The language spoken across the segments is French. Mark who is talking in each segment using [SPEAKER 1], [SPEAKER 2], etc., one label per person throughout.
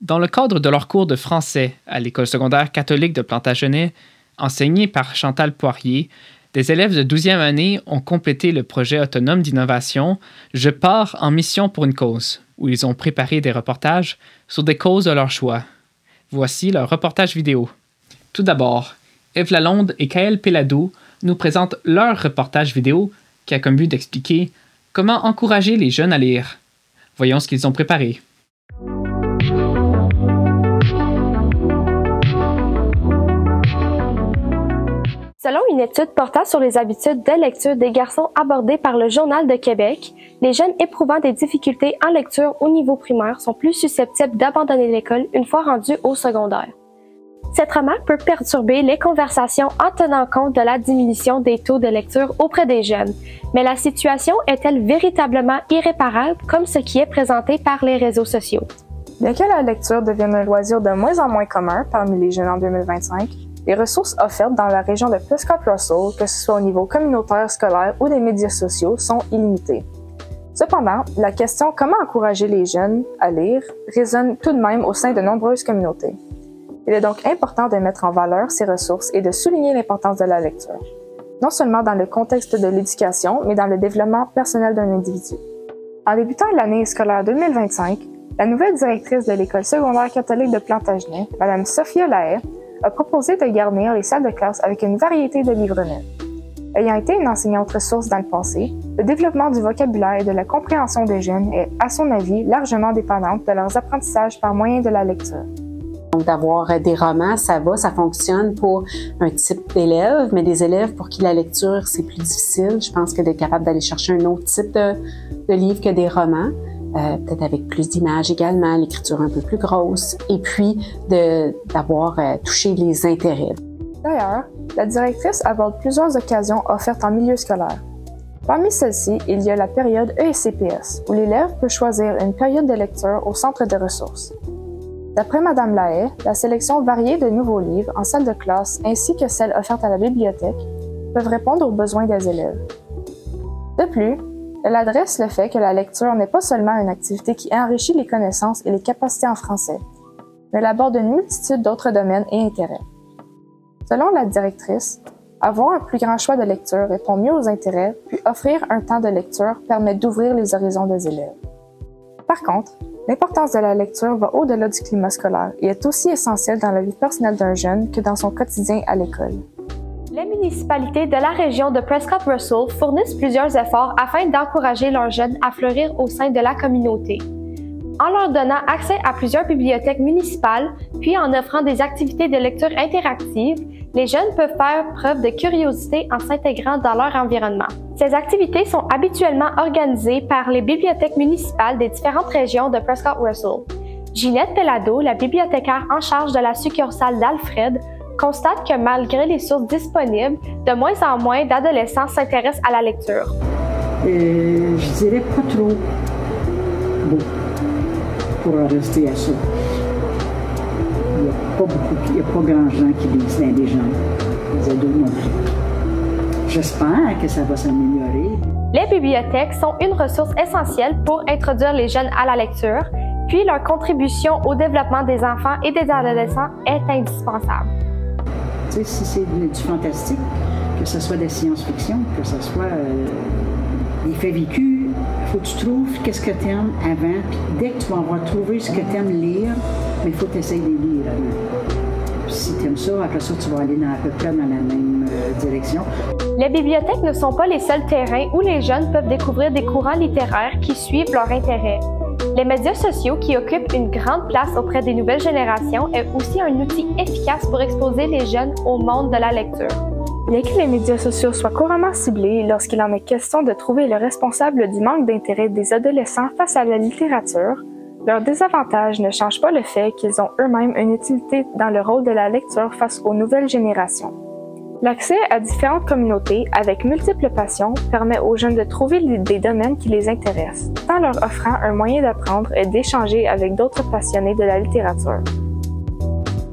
[SPEAKER 1] Dans le cadre de leur cours de français à l'école secondaire catholique de Plantagenet, enseigné par Chantal Poirier, des élèves de 12e année ont complété le projet autonome d'innovation « Je pars en mission pour une cause », où ils ont préparé des reportages sur des causes de leur choix. Voici leur reportage vidéo. Tout d'abord, Ève Lalonde et Kaël Péladou nous présentent leur reportage vidéo qui a comme but d'expliquer comment encourager les jeunes à lire. Voyons ce qu'ils ont préparé.
[SPEAKER 2] Selon une étude portant sur les habitudes de lecture des garçons abordées par le Journal de Québec, les jeunes éprouvant des difficultés en lecture au niveau primaire sont plus susceptibles d'abandonner l'école une fois rendus au secondaire. Cette remarque peut perturber les conversations en tenant compte de la diminution des taux de lecture auprès des jeunes, mais la situation est-elle véritablement irréparable comme ce qui est présenté par les réseaux sociaux?
[SPEAKER 3] Bien que la lecture devienne un loisir de moins en moins commun parmi les jeunes en 2025, les ressources offertes dans la région de Prescott-Russell, que ce soit au niveau communautaire, scolaire ou des médias sociaux, sont illimitées. Cependant, la question « Comment encourager les jeunes à lire » résonne tout de même au sein de nombreuses communautés. Il est donc important de mettre en valeur ces ressources et de souligner l'importance de la lecture, non seulement dans le contexte de l'éducation, mais dans le développement personnel d'un individu. En débutant l'année scolaire 2025, la nouvelle directrice de l'école secondaire catholique de Plantagenet, Mme Sophia Lahaye, a proposé de garnir les salles de classe avec une variété de livres neufs. Ayant été une enseignante ressource dans le passé, le développement du vocabulaire et de la compréhension des jeunes est, à son avis, largement dépendante de leurs apprentissages par moyen de la lecture.
[SPEAKER 4] Donc, d'avoir des romans, ça fonctionne pour un type d'élèves, mais des élèves pour qui la lecture, c'est plus difficile. Je pense que d'être capable d'aller chercher un autre type de livre que des romans. Peut-être avec plus d'images également, l'écriture un peu plus grosse, et puis d'avoir touché les intérêts.
[SPEAKER 3] D'ailleurs, la directrice aborde plusieurs occasions offertes en milieu scolaire. Parmi celles-ci, il y a la période ESCPS, où l'élève peut choisir une période de lecture au centre de ressources. D'après Mme Lahaye, la sélection variée de nouveaux livres en salle de classe ainsi que celles offertes à la bibliothèque peuvent répondre aux besoins des élèves. De plus, elle adresse le fait que la lecture n'est pas seulement une activité qui enrichit les connaissances et les capacités en français, mais elle aborde une multitude d'autres domaines et intérêts. Selon la directrice, avoir un plus grand choix de lecture répond mieux aux intérêts, puis offrir un temps de lecture permet d'ouvrir les horizons des élèves. Par contre, l'importance de la lecture va au-delà du climat scolaire et est aussi essentielle dans la vie personnelle d'un jeune que dans son quotidien à l'école.
[SPEAKER 2] Les municipalités de la région de Prescott-Russell fournissent plusieurs efforts afin d'encourager leurs jeunes à fleurir au sein de la communauté. En leur donnant accès à plusieurs bibliothèques municipales, puis en offrant des activités de lecture interactives, les jeunes peuvent faire preuve de curiosité en s'intégrant dans leur environnement. Ces activités sont habituellement organisées par les bibliothèques municipales des différentes régions de Prescott-Russell. Ginette Péladou, la bibliothécaire en charge de la succursale d'Alfred, constate que malgré les sources disponibles, de moins en moins d'adolescents s'intéressent à la lecture.
[SPEAKER 5] Je dirais pas trop beau pour en rester à ça. Il n'y a pas grand gens qui lisent dans les gens, les ados non plus. J'espère que ça va s'améliorer.
[SPEAKER 2] Les bibliothèques sont une ressource essentielle pour introduire les jeunes à la lecture, puis leur contribution au développement des enfants et des adolescents est indispensable.
[SPEAKER 5] Tu sais, si c'est du fantastique, que ce soit de la science-fiction, que ce soit des faits vécus, il faut que tu trouves qu'est-ce que tu aimes avant, puis dès que tu vas avoir trouvé ce que tu aimes lire, il faut que tu essayes de lire avant. Si tu aimes ça, après ça, tu vas aller à peu près dans la même direction.
[SPEAKER 2] Les bibliothèques ne sont pas les seuls terrains où les jeunes peuvent découvrir des courants littéraires qui suivent leurs intérêts. Les médias sociaux, qui occupent une grande place auprès des nouvelles générations, est aussi un outil efficace pour exposer les jeunes au monde de la lecture.
[SPEAKER 3] Bien que les médias sociaux soient couramment ciblés lorsqu'il en est question de trouver le responsable du manque d'intérêt des adolescents face à la littérature, leurs désavantages ne changent pas le fait qu'ils ont eux-mêmes une utilité dans le rôle de la lecture face aux nouvelles générations. L'accès à différentes communautés avec multiples passions permet aux jeunes de trouver des domaines qui les intéressent, tout en leur offrant un moyen d'apprendre et d'échanger avec d'autres passionnés de la littérature.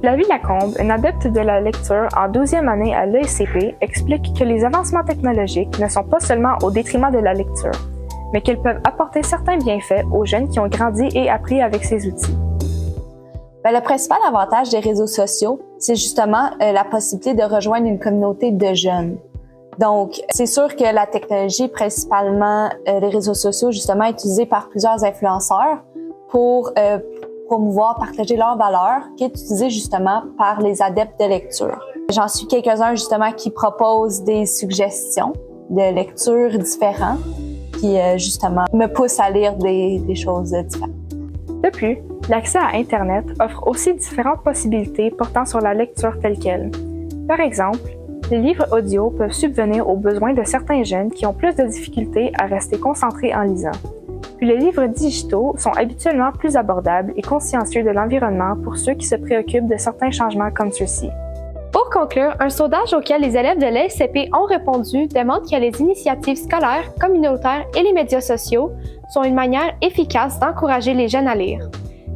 [SPEAKER 3] Flavie Lacombe, une adepte de la lecture en 12e année à l'ESCP, explique que les avancements technologiques ne sont pas seulement au détriment de la lecture, mais qu'ils peuvent apporter certains bienfaits aux jeunes qui ont grandi et appris avec ces outils.
[SPEAKER 2] Le principal avantage des réseaux sociaux, c'est justement la possibilité de rejoindre une communauté de jeunes. Donc, c'est sûr que la technologie, principalement les réseaux sociaux, justement, est utilisée par plusieurs influenceurs pour promouvoir, partager leurs valeurs, qui est utilisée justement par les adeptes de lecture. J'en suis quelques-uns justement qui proposent des suggestions de lecture différentes qui justement me poussent à lire des choses différentes.
[SPEAKER 3] De plus, l'accès à Internet offre aussi différentes possibilités portant sur la lecture telle quelle. Par exemple, les livres audio peuvent subvenir aux besoins de certains jeunes qui ont plus de difficultés à rester concentrés en lisant. Puis les livres digitaux sont habituellement plus abordables et consciencieux de l'environnement pour ceux qui se préoccupent de certains changements comme ceux-ci.
[SPEAKER 2] Pour conclure, un sondage auquel les élèves de l'ASCP ont répondu demande que les initiatives scolaires, communautaires et les médias sociaux sont une manière efficace d'encourager les jeunes à lire.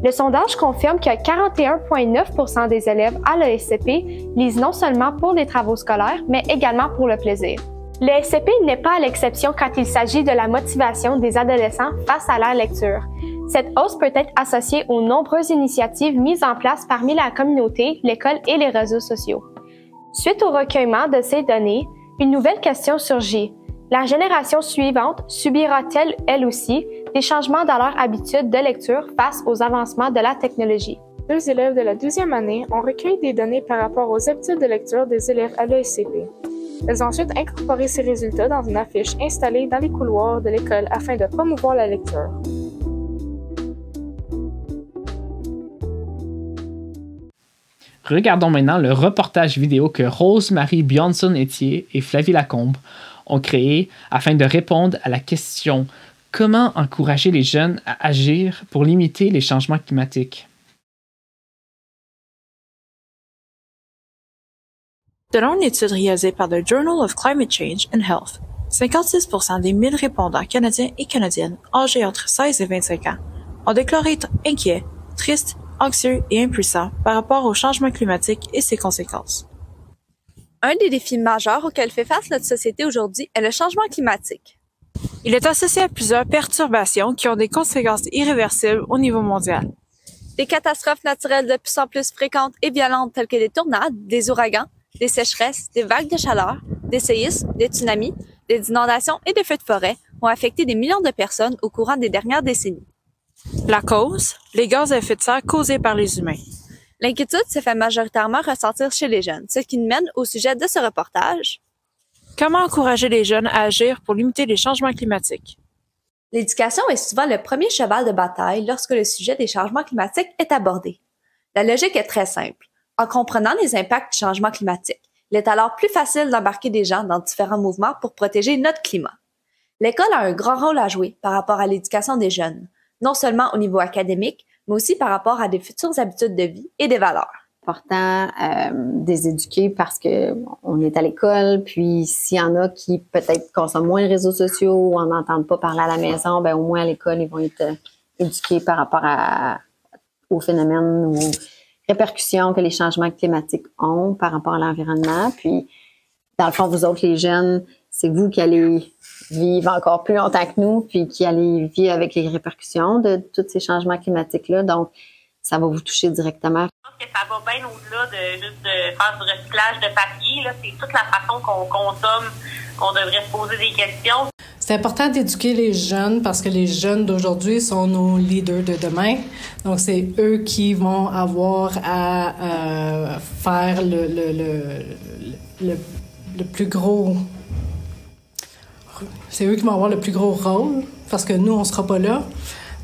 [SPEAKER 2] Le sondage confirme que 41,9% des élèves à l'ASCP lisent non seulement pour les travaux scolaires, mais également pour le plaisir. L'ASCP n'est pas à l'exception quand il s'agit de la motivation des adolescents face à la lecture. Cette hausse peut être associée aux nombreuses initiatives mises en place parmi la communauté, l'école et les réseaux sociaux. Suite au recueillement de ces données, une nouvelle question surgit. La génération suivante subira-t-elle, elle aussi, des changements dans leur habitude de lecture face aux avancements de la technologie?
[SPEAKER 3] 2 élèves de la 12e année ont recueilli des données par rapport aux habitudes de lecture des élèves à l'ASCP. Elles ont ensuite incorporé ces résultats dans une affiche installée dans les couloirs de l'école afin de promouvoir la lecture.
[SPEAKER 1] Regardons maintenant le reportage vidéo que Rose-Marie Bjornsson-Etier et Flavie Lacombe ont créé afin de répondre à la question « Comment encourager les jeunes à agir pour limiter les changements climatiques ?»
[SPEAKER 6] Selon une étude réalisée par le Journal of Climate Change and Health, 56% des 1000 répondants canadiens et canadiennes âgés entre 16 et 25 ans ont déclaré être inquiets, tristes, anxieux et impuissants par rapport au changement climatique et ses conséquences.
[SPEAKER 7] Un des défis majeurs auxquels fait face notre société aujourd'hui est le changement climatique.
[SPEAKER 6] Il est associé à plusieurs perturbations qui ont des conséquences irréversibles au niveau mondial.
[SPEAKER 7] Des catastrophes naturelles de plus en plus fréquentes et violentes telles que des tornades, des ouragans, des sécheresses, des vagues de chaleur, des séismes, des tsunamis, des inondations et des feux de forêt ont affecté des millions de personnes au courant des dernières décennies.
[SPEAKER 6] La cause, les gaz à effet de serre causés par les humains.
[SPEAKER 7] L'inquiétude se fait majoritairement ressentir chez les jeunes, ce qui nous mène au sujet de ce reportage.
[SPEAKER 6] Comment encourager les jeunes à agir pour limiter les changements climatiques?
[SPEAKER 7] L'éducation est souvent le premier cheval de bataille lorsque le sujet des changements climatiques est abordé. La logique est très simple. En comprenant les impacts du changement climatique, il est alors plus facile d'embarquer des gens dans différents mouvements pour protéger notre climat. L'école a un grand rôle à jouer par rapport à l'éducation des jeunes, non seulement au niveau académique, mais aussi par rapport à des futures habitudes de vie et des valeurs.
[SPEAKER 4] C'est important de les éduquer parce que on est à l'école, puis s'il y en a qui peut-être consomment moins les réseaux sociaux ou en n'entendent pas parler à la maison, ben au moins à l'école, ils vont être éduqués par rapport aux phénomènes ou aux répercussions que les changements climatiques ont par rapport à l'environnement. Puis, dans le fond, vous autres, les jeunes, c'est vous qui allez vivre encore plus longtemps que nous, puis qui allez vivre avec les répercussions de tous ces changements climatiques-là. Donc, ça va vous toucher directement.
[SPEAKER 8] Je pense que ça va bien au-delà de juste de faire du recyclage de papier. Là. C'est toute la façon qu'on consomme qu'on devrait se poser des questions.
[SPEAKER 9] C'est important d'éduquer les jeunes parce que les jeunes d'aujourd'hui sont nos leaders de demain. Donc, c'est eux qui vont avoir à faire le plus gros... C'est eux qui vont avoir le plus gros rôle parce que nous, on ne sera pas là.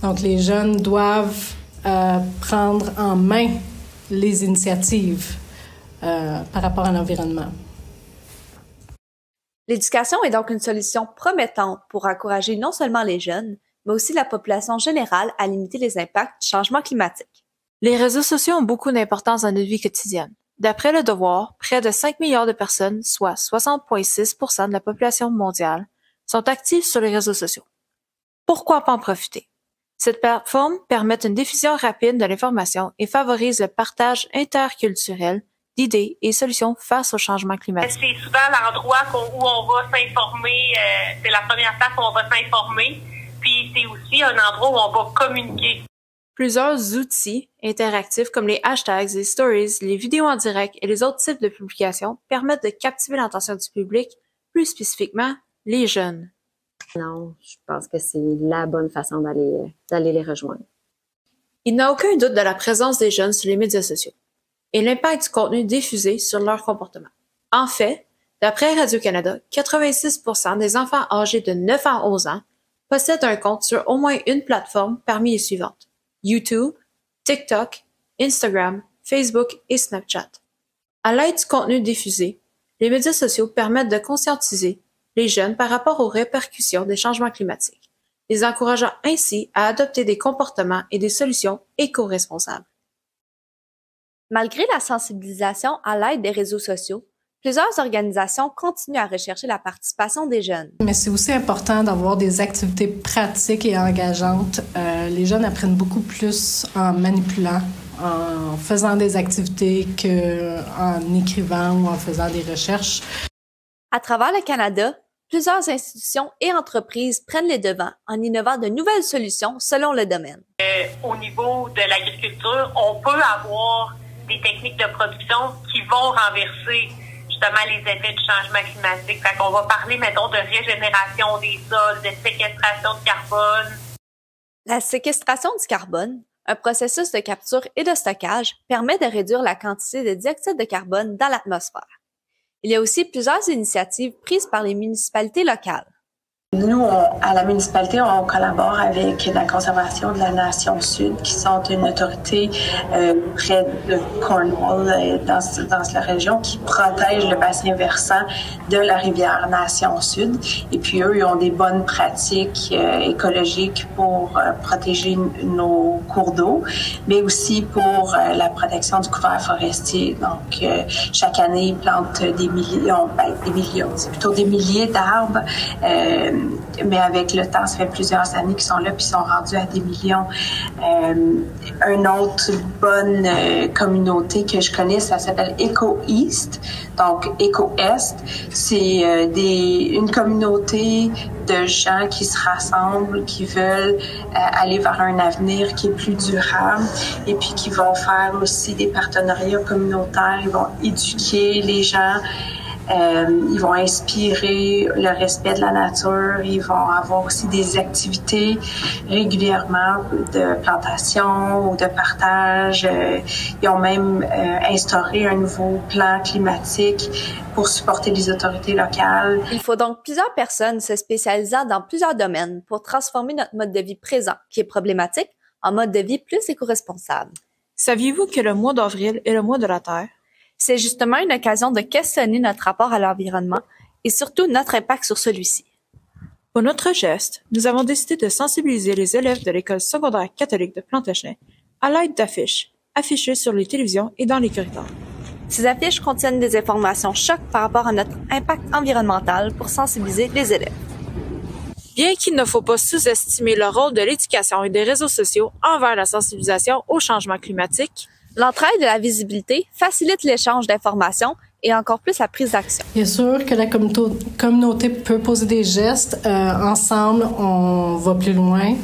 [SPEAKER 9] Donc, les jeunes doivent prendre en main les initiatives par rapport à l'environnement.
[SPEAKER 7] L'éducation est donc une solution promettante pour encourager non seulement les jeunes, mais aussi la population générale à limiter les impacts du changement climatique.
[SPEAKER 6] Les réseaux sociaux ont beaucoup d'importance dans notre vie quotidienne. D'après Le Devoir, près de 5 milliards de personnes, soit 60,6% de la population mondiale, sont actives sur les réseaux sociaux. Pourquoi pas en profiter? Cette plateforme permet une diffusion rapide de l'information et favorise le partage interculturel d'idées et solutions face au changement climatique.
[SPEAKER 8] C'est souvent l'endroit où on va s'informer, c'est la première place où on va s'informer, puis c'est aussi un endroit où on va communiquer.
[SPEAKER 6] Plusieurs outils interactifs comme les hashtags, les stories, les vidéos en direct et les autres types de publications permettent de captiver l'attention du public, plus spécifiquement les jeunes.
[SPEAKER 10] Non, je pense que c'est la bonne façon d'aller les rejoindre.
[SPEAKER 6] Il n'y a aucun doute de la présence des jeunes sur les médias sociaux et l'impact du contenu diffusé sur leur comportement. En fait, d'après Radio-Canada, 86% des enfants âgés de 9 à 11 ans possèdent un compte sur au moins une plateforme parmi les suivantes: YouTube, TikTok, Instagram, Facebook et Snapchat. À l'aide du contenu diffusé, les médias sociaux permettent de conscientiser les jeunes par rapport aux répercussions des changements climatiques, les encourageant ainsi à adopter des comportements et des solutions éco-responsables.
[SPEAKER 7] Malgré la sensibilisation à l'aide des réseaux sociaux, plusieurs organisations continuent à rechercher la participation des jeunes.
[SPEAKER 9] Mais c'est aussi important d'avoir des activités pratiques et engageantes. Les jeunes apprennent beaucoup plus en manipulant, en faisant des activités qu'en écrivant ou en faisant des recherches.
[SPEAKER 7] À travers le Canada, plusieurs institutions et entreprises prennent les devants en innovant de nouvelles solutions selon le domaine.
[SPEAKER 8] Au niveau de l'agriculture, on peut avoir des techniques de production qui vont renverser justement les effets du changement climatique. Fait qu'on va parler, mettons, de régénération des sols, de séquestration de carbone.
[SPEAKER 7] La séquestration du carbone, un processus de capture et de stockage, permet de réduire la quantité de dioxyde de carbone dans l'atmosphère. Il y a aussi plusieurs initiatives prises par les municipalités locales.
[SPEAKER 11] Nous, à la municipalité, on collabore avec la Conservation de la Nation Sud, qui sont une autorité près de Cornwall, dans la région, qui protège le bassin versant de la rivière Nation Sud. Et puis, eux, ils ont des bonnes pratiques écologiques pour protéger nos cours d'eau, mais aussi pour la protection du couvert forestier. Donc, chaque année, ils plantent des millions, c'est plutôt des milliers d'arbres. Mais avec le temps, ça fait plusieurs années qu'ils sont là puis ils sont rendus à des millions. Une autre bonne communauté que je connais, ça s'appelle Eco-East, donc Eco-Est. C'est une communauté de gens qui se rassemblent, qui veulent aller vers un avenir qui est plus durable et puis qui vont faire aussi des partenariats communautaires. Ils vont éduquer les gens. Ils vont inspirer le respect de la nature. Ils vont avoir aussi des activités régulièrement de plantation ou de partage. Ils ont même instauré un nouveau plan climatique pour supporter les autorités locales.
[SPEAKER 7] Il faut donc plusieurs personnes se spécialisant dans plusieurs domaines pour transformer notre mode de vie présent, qui est problématique, en mode de vie plus éco-responsable.
[SPEAKER 6] Saviez-vous que le mois d'avril est le mois de la Terre?
[SPEAKER 7] C'est justement une occasion de questionner notre rapport à l'environnement et surtout notre impact sur celui-ci.
[SPEAKER 6] Pour notre geste, nous avons décidé de sensibiliser les élèves de l'école secondaire catholique de Plantagenet à l'aide d'affiches affichées sur les télévisions et dans les corridors.
[SPEAKER 7] Ces affiches contiennent des informations choc par rapport à notre impact environnemental pour sensibiliser les élèves.
[SPEAKER 6] Bien qu'il ne faut pas sous-estimer le rôle de l'éducation et des réseaux sociaux envers la sensibilisation au changement climatique,
[SPEAKER 7] l'entraide et la visibilité facilitent l'échange d'informations et encore plus la prise d'action.
[SPEAKER 9] Bien sûr que la communauté peut poser des gestes. Ensemble, on va plus loin.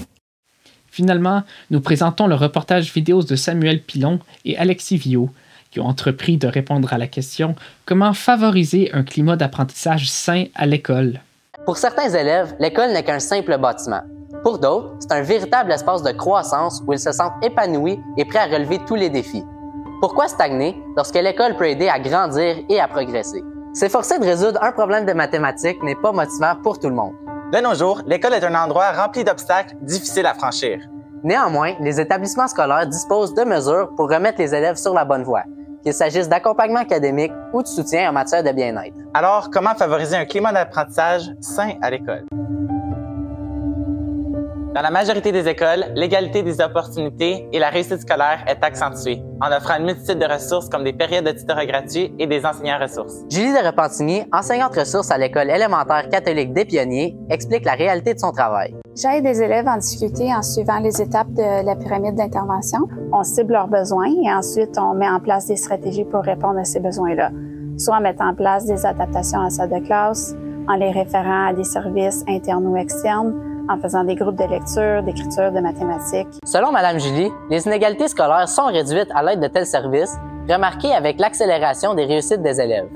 [SPEAKER 1] Finalement, nous présentons le reportage vidéo de Samuel Pilon et Alexis Viau, qui ont entrepris de répondre à la question « Comment favoriser un climat d'apprentissage sain à l'école ?»
[SPEAKER 12] Pour certains élèves, l'école n'est qu'un simple bâtiment. Pour d'autres, c'est un véritable espace de croissance où ils se sentent épanouis et prêts à relever tous les défis. Pourquoi stagner lorsque l'école peut aider à grandir et à progresser? S'efforcer de résoudre un problème de mathématiques n'est pas motivant pour tout le monde.
[SPEAKER 13] De nos jours, l'école est un endroit rempli d'obstacles difficiles à franchir.
[SPEAKER 12] Néanmoins, les établissements scolaires disposent de mesures pour remettre les élèves sur la bonne voie, qu'il s'agisse d'accompagnement académique ou de soutien en matière de bien-être.
[SPEAKER 13] Alors, comment favoriser un climat d'apprentissage sain à l'école? Dans la majorité des écoles, l'égalité des opportunités et la réussite scolaire est accentuée, en offrant une multitude de ressources comme des périodes de tutorat gratuits et des enseignants ressources.
[SPEAKER 12] Julie de Repentigny, enseignante ressources à l'école élémentaire catholique des Pionniers, explique la réalité de son travail.
[SPEAKER 14] J'aide des élèves en difficulté en suivant les étapes de la pyramide d'intervention. On cible leurs besoins et ensuite on met en place des stratégies pour répondre à ces besoins-là, soit en mettant en place des adaptations à la salle de classe, en les référant à des services internes ou externes, en faisant des groupes de lecture, d'écriture, de mathématiques.
[SPEAKER 12] Selon Mme Julie, les inégalités scolaires sont réduites à l'aide de tels services, remarqués avec l'accélération des réussites des élèves.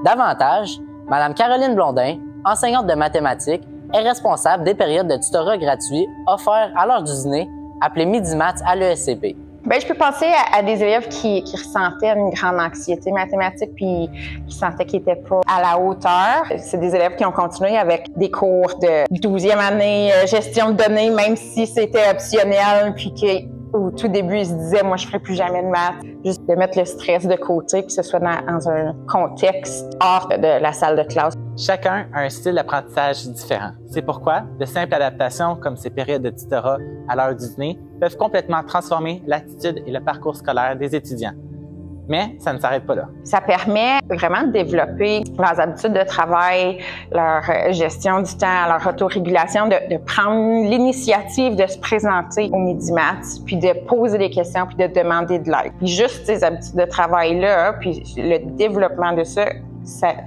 [SPEAKER 12] Davantage, Mme Caroline Blondin, enseignante de mathématiques, est responsable des périodes de tutorat gratuits offerts à l'heure du dîner, appelées Midi Maths à l'ESCP.
[SPEAKER 15] Bien, je peux penser à des élèves qui ressentaient une grande anxiété mathématique puis qui sentaient qu'ils n'étaient pas à la hauteur. C'est des élèves qui ont continué avec des cours de 12e année, gestion de données, même si c'était optionnel, puis qu'au tout début, ils se disaient « moi, je ne ferai plus jamais de maths ». Juste de mettre le stress de côté, que ce soit dans un contexte hors de la salle de classe.
[SPEAKER 13] Chacun a un style d'apprentissage différent. C'est pourquoi de simples adaptations comme ces périodes de tutorat à l'heure du dîner peuvent complètement transformer l'attitude et le parcours scolaire des étudiants. Mais ça ne s'arrête pas là.
[SPEAKER 15] Ça permet vraiment de développer leurs habitudes de travail, leur gestion du temps, leur autorégulation, de prendre l'initiative de se présenter au Midi Maths, puis de poser des questions, puis de demander de l'aide. Puis juste ces habitudes de travail-là, puis le développement de ça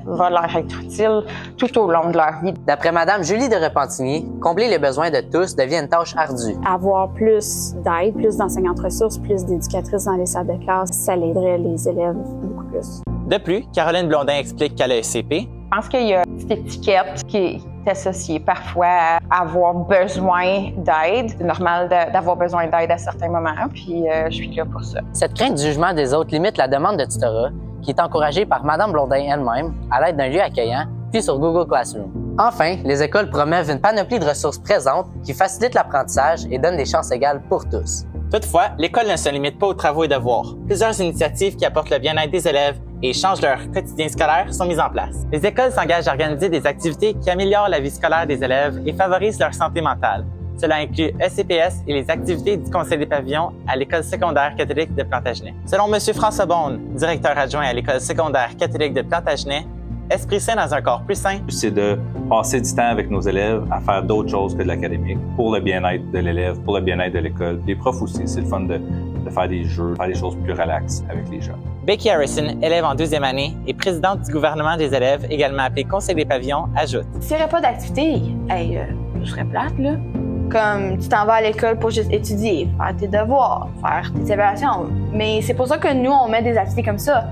[SPEAKER 15] va leur être utile tout au long de leur vie.
[SPEAKER 12] D'après Mme Julie de Repentigny, combler les besoins de tous devient une tâche ardue.
[SPEAKER 14] Avoir plus d'aide, plus d'enseignantes ressources, plus d'éducatrices dans les salles de classe, ça l'aiderait les élèves beaucoup plus.
[SPEAKER 13] De plus, Caroline Blondin explique qu'à l'ESCP,
[SPEAKER 15] je pense qu'il y a cette étiquette qui est associée parfois à avoir besoin d'aide. C'est normal d'avoir besoin d'aide à certains moments, puis je suis là pour ça.
[SPEAKER 12] Cette crainte du jugement des autres limite la demande de tutorat, qui est encouragée par Mme Blondin elle-même à l'aide d'un lieu accueillant, puis sur Google Classroom. Enfin, les écoles promeuvent une panoplie de ressources présentes qui facilitent l'apprentissage et donnent des chances égales pour tous.
[SPEAKER 13] Toutefois, l'école ne se limite pas aux travaux et devoirs. Plusieurs initiatives qui apportent le bien-être des élèves et changent leur quotidien scolaire sont mises en place. Les écoles s'engagent à organiser des activités qui améliorent la vie scolaire des élèves et favorisent leur santé mentale. Cela inclut ECPS et les activités du Conseil des pavillons à l'École secondaire catholique de Plantagenet. Selon M. François Beaune, directeur adjoint à l'École secondaire catholique de Plantagenet, Esprit sain dans un corps plus sain,
[SPEAKER 16] c'est de passer du temps avec nos élèves à faire d'autres choses que de l'académique pour le bien-être de l'élève, pour le bien-être de l'école. Les profs aussi, c'est le fun de faire des jeux, faire des choses plus relaxes avec les jeunes.
[SPEAKER 13] Becky Harrison, élève en 2e année et présidente du gouvernement des élèves, également appelée Conseil des pavillons, ajoute.
[SPEAKER 17] S'il n'y aurait pas d'activité, je serais plate, là. Comme tu t'en vas à l'école pour juste étudier, faire tes devoirs, faire tes évaluations. Mais c'est pour ça que nous, on met des activités comme ça,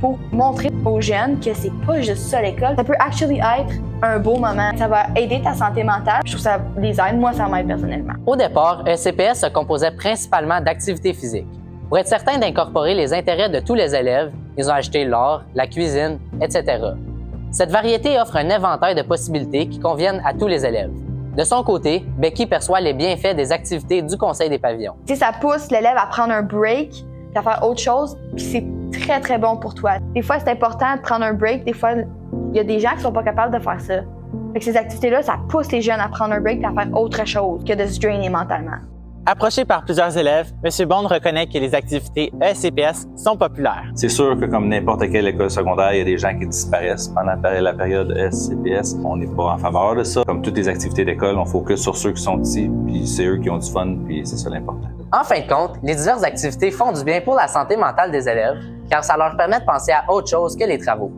[SPEAKER 17] pour montrer aux jeunes que c'est pas juste ça l'école. Ça peut actually être un beau moment. Ça va aider ta santé mentale. Je trouve ça les aide. Moi, ça m'aide personnellement.
[SPEAKER 12] Au départ, ECPS se composait principalement d'activités physiques. Pour être certain d'incorporer les intérêts de tous les élèves, ils ont acheté l'art, la cuisine, etc. Cette variété offre un éventail de possibilités qui conviennent à tous les élèves. De son côté, Becky perçoit les bienfaits des activités du Conseil des pavillons.
[SPEAKER 17] Tu sais, ça pousse l'élève à prendre un break, à faire autre chose, puis c'est très, très bon pour toi. Des fois, c'est important de prendre un break. Des fois, il y a des gens qui sont pas capables de faire ça. Fait que ces activités-là, ça pousse les jeunes à prendre un break et à faire autre chose que de se drainer mentalement.
[SPEAKER 13] Approché par plusieurs élèves, M. Bond reconnaît que les activités ECPS sont populaires.
[SPEAKER 16] C'est sûr que comme n'importe quelle école secondaire, il y a des gens qui disparaissent pendant la période ECPS. On n'est pas en faveur de ça. Comme toutes les activités d'école, on focus sur ceux qui sont ici, puis c'est eux qui ont du fun, puis c'est ça l'important.
[SPEAKER 12] En fin de compte, les diverses activités font du bien pour la santé mentale des élèves, car ça leur permet de penser à autre chose que les travaux.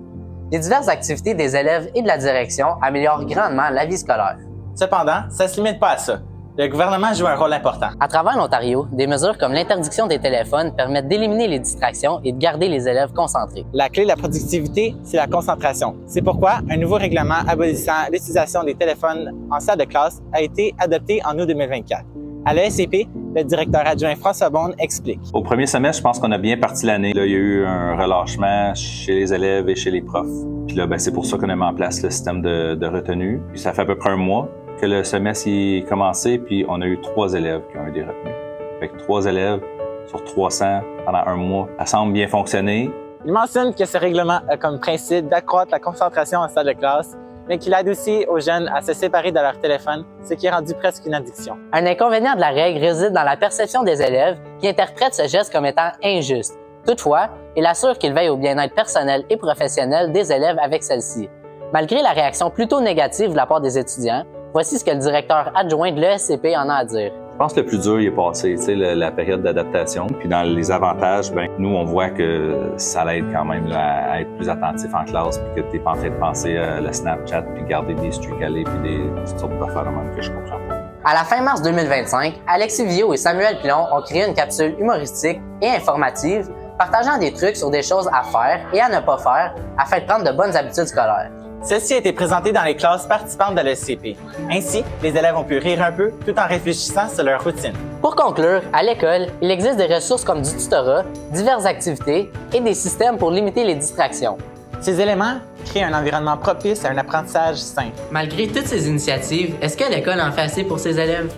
[SPEAKER 12] Les diverses activités des élèves et de la direction améliorent grandement la vie scolaire.
[SPEAKER 13] Cependant, ça ne se limite pas à ça. Le gouvernement joue un rôle important.
[SPEAKER 12] À travers l'Ontario, des mesures comme l'interdiction des téléphones permettent d'éliminer les distractions et de garder les élèves concentrés.
[SPEAKER 13] La clé de la productivité, c'est la concentration. C'est pourquoi un nouveau règlement abolissant l'utilisation des téléphones en salle de classe a été adopté en août 2024. À l'ESCP, le directeur adjoint François Beaune explique.
[SPEAKER 16] Au premier semestre, je pense qu'on a bien parti l'année. Là, il y a eu un relâchement chez les élèves et chez les profs. Puis là, c'est pour ça qu'on a mis en place le système de retenue. Puis ça fait à peu près un mois que le semestre est commencé, puis on a eu 3 élèves qui ont eu des retenues. Fait que 3 élèves sur 300 pendant un mois. Ça semble bien fonctionner.
[SPEAKER 13] Il mentionne que ce règlement a comme principe d'accroître la concentration en salle de classe, mais qu'il aide aussi aux jeunes à se séparer de leur téléphone, ce qui est rendu presque une addiction.
[SPEAKER 12] Un inconvénient de la règle réside dans la perception des élèves qui interprètent ce geste comme étant injuste. Toutefois, il assure qu'il veille au bien-être personnel et professionnel des élèves avec celle-ci. Malgré la réaction plutôt négative de la part des étudiants, voici ce que le directeur adjoint de l'ESCP en a à dire.
[SPEAKER 16] Je pense que le plus dur, il est passé, la période d'adaptation. Puis dans les avantages, nous, on voit que ça l'aide quand même là, à être plus attentif en classe, puis que tu n'es pas en train de penser le Snapchat, puis garder des streaks allés, puis des sortes d'affaires que je comprends pas.
[SPEAKER 12] À la fin mars 2025, Alexis Villot et Samuel Pilon ont créé une capsule humoristique et informative partageant des trucs sur des choses à faire et à ne pas faire afin de prendre de bonnes habitudes scolaires.
[SPEAKER 13] Celle-ci a été présentée dans les classes participantes de l'ESCP. Ainsi, les élèves ont pu rire un peu tout en réfléchissant sur leur routine.
[SPEAKER 12] Pour conclure, à l'école, il existe des ressources comme du tutorat, diverses activités et des systèmes pour limiter les distractions.
[SPEAKER 13] Ces éléments créent un environnement propice à un apprentissage sain.
[SPEAKER 18] Malgré toutes ces initiatives, est-ce que l'école en fait assez pour ses élèves?